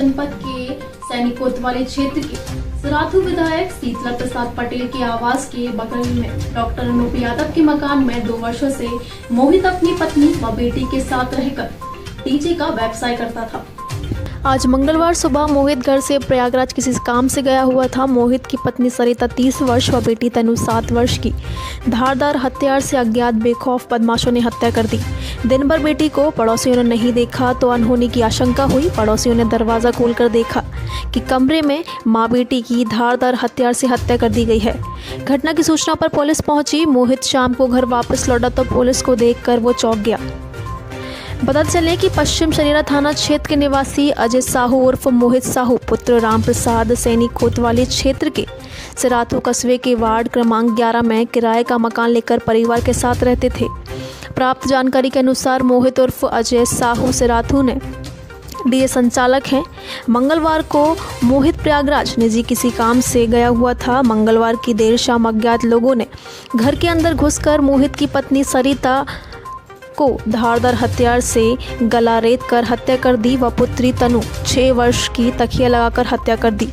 जनपद के सैनिक कोतवाली क्षेत्र के सराथू विधायक शीतला प्रसाद पटेल के आवास के बगल में डॉक्टर अनूप यादव के मकान में 2 वर्षों से मोहित अपनी पत्नी व बेटी के साथ रहकर डीजे का व्यवसाय करता था। आज मंगलवार सुबह मोहित घर से प्रयागराज किसी काम से गया हुआ था। मोहित की पत्नी सरिता 30 वर्ष व बेटी तनु 7 वर्ष की धारदार हथियार से अज्ञात बेखौफ बदमाशों ने हत्या कर दी। दिन भर बेटी को पड़ोसियों ने नहीं देखा तो अनहोनी की आशंका हुई। पड़ोसियों ने दरवाज़ा खोलकर देखा कि कमरे में मां बेटी की धारदार हथियार से हत्या कर दी गई है। घटना की सूचना पर पुलिस पहुंची। मोहित शाम को घर वापस लौटा तो पुलिस को देखकर वो चौंक गया। बता चले कि पश्चिम शरीरा थाना क्षेत्र के निवासी अजय साहू उर्फ मोहित साहू पुत्र राम प्रसाद सैनिक कोतवाली क्षेत्र के सराथू कस्बे के वार्ड क्रमांक 11 में किराए का मकान लेकर परिवार के साथ रहते थे। प्राप्त जानकारी के अनुसार मोहित उर्फ अजय साहू सराथू ने डीए संचालक हैं। मंगलवार को मोहित प्रयागराज निजी किसी काम से गया हुआ था। मंगलवार की देर शाम अज्ञात लोगों ने घर के अंदर घुसकर मोहित की पत्नी सरिता को धारदार हथियार से गला रेत कर हत्या कर दी व पुत्री तनु 6 वर्ष की तकिया लगाकर हत्या कर दी,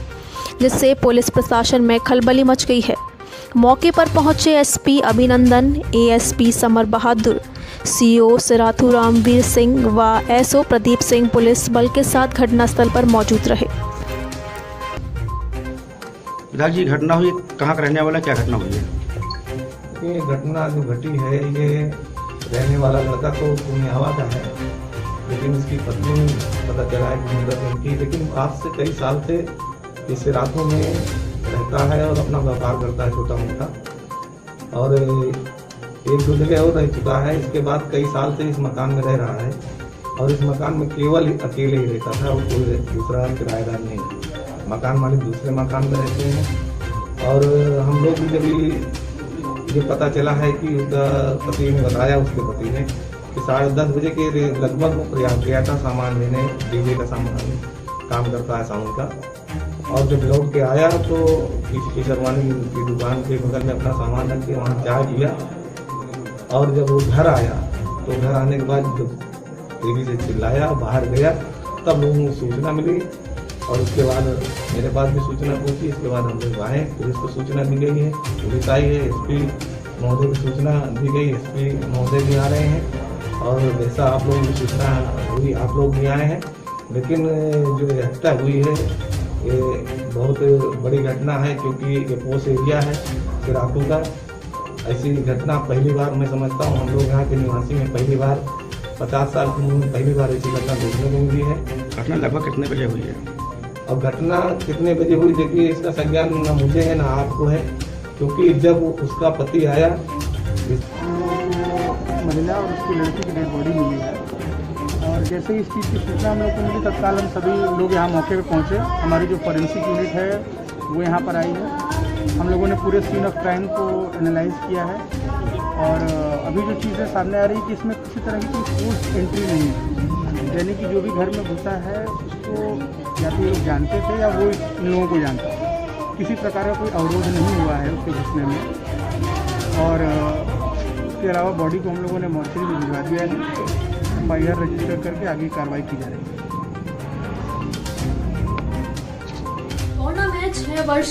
जिससे पुलिस प्रशासन में खलबली मच गई है। मौके पर पहुंचे एसपी अभिनंदन, एएसपी समर बहादुर, सीओ सराथू रामवीर सिंह व एसओ प्रदीप सिंह पुलिस बल के साथ घटनास्थल पर मौजूद रहे। जी घटना हुई कहाँ का रहने वाला, क्या घटना हुई है? ये घटना जो घटी है ये रहने वाला लड़का तो पुण्यावा का है, लेकिन उसकी पत्नी पता चला है कि मुंदर की, लेकिन आज से कई साल से इस रातों में रहता है और अपना व्यापार करता है छोटा मोटा, और 1-2 जगह और रह चुका है। इसके बाद कई साल से इस मकान में रह रहा है और इस मकान में केवल अकेले ही रहता था और कोई दूसरा किराएदार नहीं। मकान मालिक दूसरे मकान में रहते हैं। और हम लोग भी जब ये पता चला है कि उसका पति ने बताया, उसके पति ने, कि 10:30 बजे के लगभग वो प्रयाग गया था सामान लेने, डीजे का सामान काम करता है साउंड का, और जब लौट के आया तो किसी शर्मानी की दुकान के बगल में अपना सामान रख के वहाँ चाय पिया, और जब वो घर आया तो घर आने के बाद जब तेजी से चिल्लाया, बाहर गया, तब लोगों को सूचना मिली और उसके बाद मेरे पास भी सूचना पहुंची। इसके बाद हम लोग आए, पुलिस को सूचना दी गई है, पुलिस आई है, एसपी महोदय को सूचना दी गई, एसपी महोदय भी आ रहे हैं, और जैसा आप लोगों की सूचना हुई आप लोग भी आए हैं। लेकिन जो हत्या हुई है ये बहुत बड़ी घटना है, क्योंकि ये पोस्ट एरिया है सराथू का। ऐसी घटना पहली बार मैं समझता हूँ, हम लोग यहाँ के निवासी में पहली बार 50 साल की उम्र में पहली बार ऐसी घटना देखने को मिली है। घटना लगभग कितने बजे हुई है? अब घटना कितने बजे हुई देखिए, इसका संज्ञान ना मुझे है ना आपको है, क्योंकि जब उसका पति आया, महिला और उसकी लड़की की डेड बॉडी मिली है, और जैसे ही इस चीज़ की सूचना हम लोग को मिली तत्काल हम सभी लोग यहाँ मौके पर पहुँचे। हमारी जो फॉरेंसिक यूनिट है वो यहाँ पर आई है। हम लोगों ने पूरे सीन ऑफ क्राइम को एनालाइज किया है, और अभी जो चीज़ें सामने आ रही है कि इसमें किसी तरह की कोई फोर्स एंट्री नहीं है, यानी कि जो भी घर में घुसा है उसको या तो लोग जानते थे या वो इन लोगों को जानते थे। किसी प्रकार का कोई अवरोध नहीं हुआ है उसके घुसने में, और उसके अलावा बॉडी को हम लोगों ने मॉर्चरी में भिजवा दिया है। FIR रजिस्टर करके आगे कार्रवाई की जा रही है। 6 वर्ष